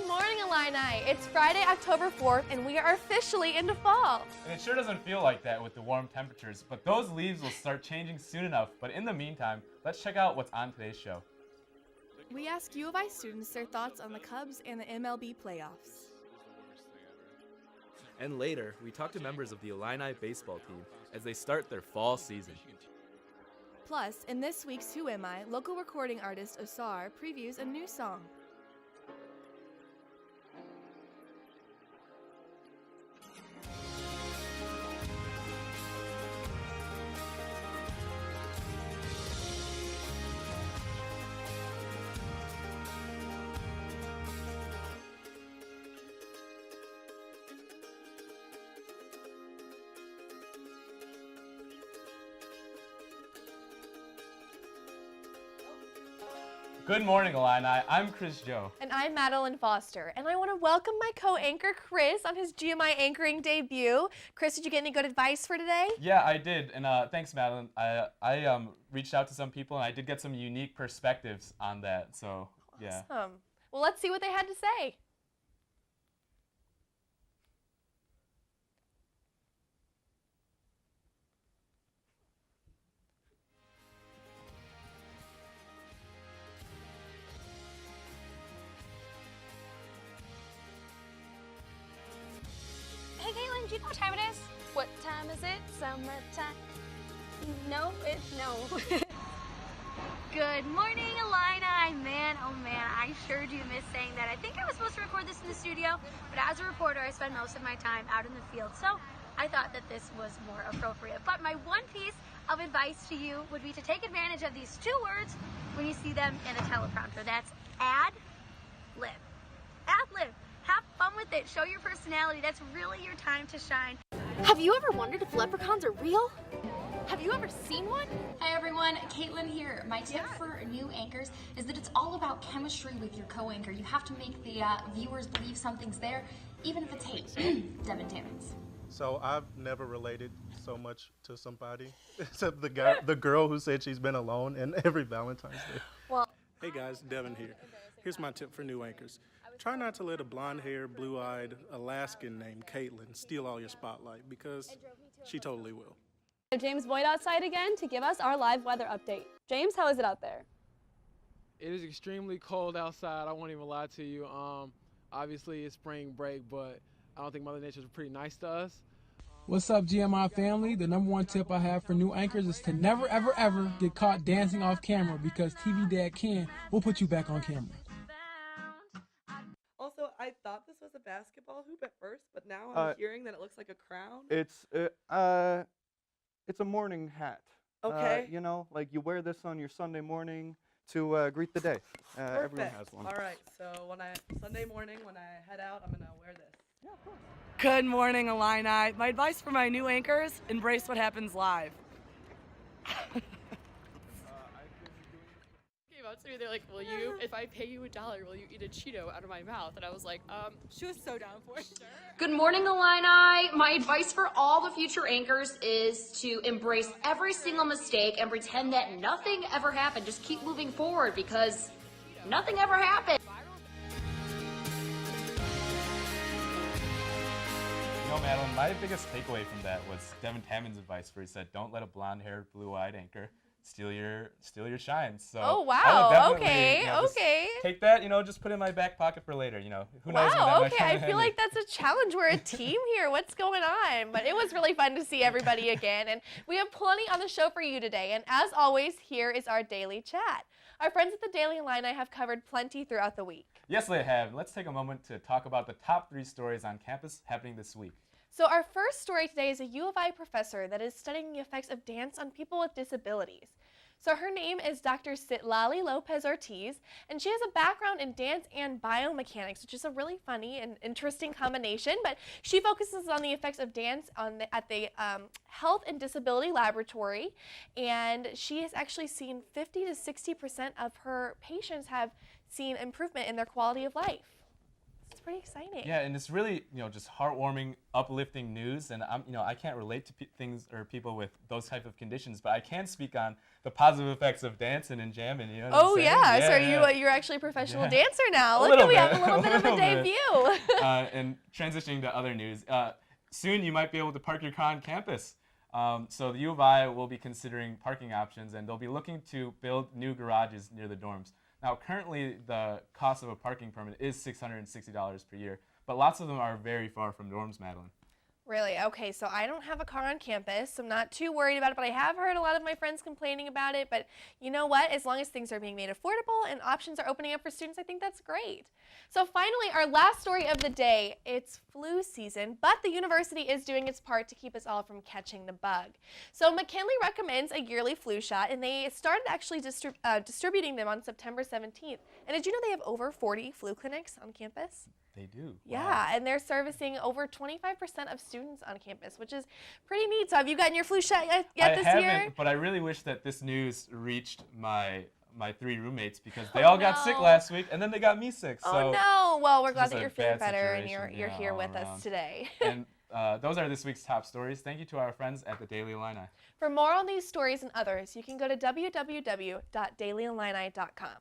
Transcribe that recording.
Good morning, Illini. It's Friday, October 4th, and we are officially into fall. And it sure doesn't feel like that with the warm temperatures, but those leaves will start changing soon enough. But in the meantime, let's check out what's on today's show. We ask U of I students their thoughts on the Cubs and the MLB playoffs. And later, we talk to members of the Illini baseball team as they start their fall season. Plus, in this week's Who Am I, local recording artist Osar previews a new song. Good morning, Illini. I'm Chris Joe. And I'm Madelyn Foster, and I want to welcome my co-anchor Chris on his GMI anchoring debut. Chris, did you get any good advice for today? Yeah, I did, and thanks, Madelyn. I reached out to some people, and I did get some unique perspectives on that, so yeah. Awesome. Well, let's see what they had to say. Hey, Caitlin, do you know what time it is? What time is it? Summertime. No, no. Good morning, Illini. Man, oh man, I sure do miss saying that. I think I was supposed to record this in the studio, but as a reporter, I spend most of my time out in the field, so I thought that this was more appropriate. But my one piece of advice to you would be to take advantage of these two words when you see them in a teleprompter. That's ad-lib. Ad-lib. Have fun with it. Show your personality. That's really your time to shine. Have you ever wondered if leprechauns are real? Have you ever seen one? Hi everyone, Caitlin here. My tip for new anchors is that it's all about chemistry with your co-anchor. You have to make the viewers believe something's there, even if it's hate. Devin Tammons. So I've never related so much to somebody except the girl who said she's been alone in every Valentine's Day. Well, hey guys, Devin here. Here's my tip for new anchors. Try not to let a blonde-haired, blue-eyed Alaskan named Caitlin steal all your spotlight, because she totally will. James Boyd outside again to give us our live weather update. James, how is it out there? It is extremely cold outside. I won't even lie to you. Obviously, it's spring break, but I don't think Mother Nature's pretty nice to us. What's up, GMI family? The number one tip I have for new anchors is to never, ever, ever get caught dancing off camera, because TV Dad Ken will put you back on camera. Also, I thought this was a basketball hoop at first, but now I'm hearing that it looks like a crown. It's a morning hat. Okay. You know, like you wear this on your Sunday morning to greet the day. Everyone has one. All right. So Sunday morning when I head out, I'm gonna wear this. Yeah, of course. Good morning, Illini. My advice for my new anchors: embrace what happens live. To me, they're like, if I pay you $1, will you eat a Cheeto out of my mouth? And I was like, she was so down for it. Sure. Good morning, Illini. My advice for all the future anchors is to embrace every single mistake and pretend that nothing ever happened. Just keep moving forward, because nothing ever happened. You know, Madelyn, my biggest takeaway from that was Devin Tammons' advice, where he said, "Don't let a blonde-haired, blue-eyed anchor steal your shine." So oh wow, okay. Take that, just put it in my back pocket for later. Who knows? Wow, okay. I feel like that's a challenge. We're a team here. What's going on? But it was really fun to see everybody again, and we have plenty on the show for you today. And as always, here is our daily chat. Our friends at the Daily Illini have covered plenty throughout the week. Yes, they have. Let's take a moment to talk about the top 3 stories on campus happening this week. So our first story today is a U of I professor that is studying the effects of dance on people with disabilities. So her name is Dr. Citlali Lopez-Ortiz, and she has a background in dance and biomechanics, which is a really funny and interesting combination, but she focuses on the effects of dance at the Health and Disability Laboratory, and she has actually seen 50 to 60% of her patients have seen improvement in their quality of life. It's pretty exciting. Yeah, and it's really, just heartwarming, uplifting news. And I can't relate to things or people with those type of conditions, but I can speak on the positive effects of dancing and jamming. You know what I'm saying? Yeah. So you're actually a professional dancer now. Look, we have a little bit of a debut. And transitioning to other news, soon you might be able to park your car on campus. So the U of I will be considering parking options, and they'll be looking to build new garages near the dorms. Now, currently, the cost of a parking permit is $660 per year, but lots of them are very far from dorms, Madeline. Really? Okay, so I don't have a car on campus, so I'm not too worried about it, but I have heard a lot of my friends complaining about it. But you know what? As long as things are being made affordable and options are opening up for students, I think that's great. So finally, our last story of the day, it's flu season, but the university is doing its part to keep us all from catching the bug. So McKinley recommends a yearly flu shot, and they started actually distributing them on September 17th. And did you know they have over 40 flu clinics on campus? They do. Yeah, Wow. and they're servicing over 25% of students on campus, which is pretty neat. So have you gotten your flu shot yet this year? I haven't, but I really wish that this news reached my 3 roommates, because they all got sick last week, and then they got me sick. So oh no! Well, we're glad just that a you're feeling bad better and situation, you're here all with us around. today. And those are this week's top stories. Thank you to our friends at the Daily Illini. For more on these stories and others, you can go to www.dailyillini.com.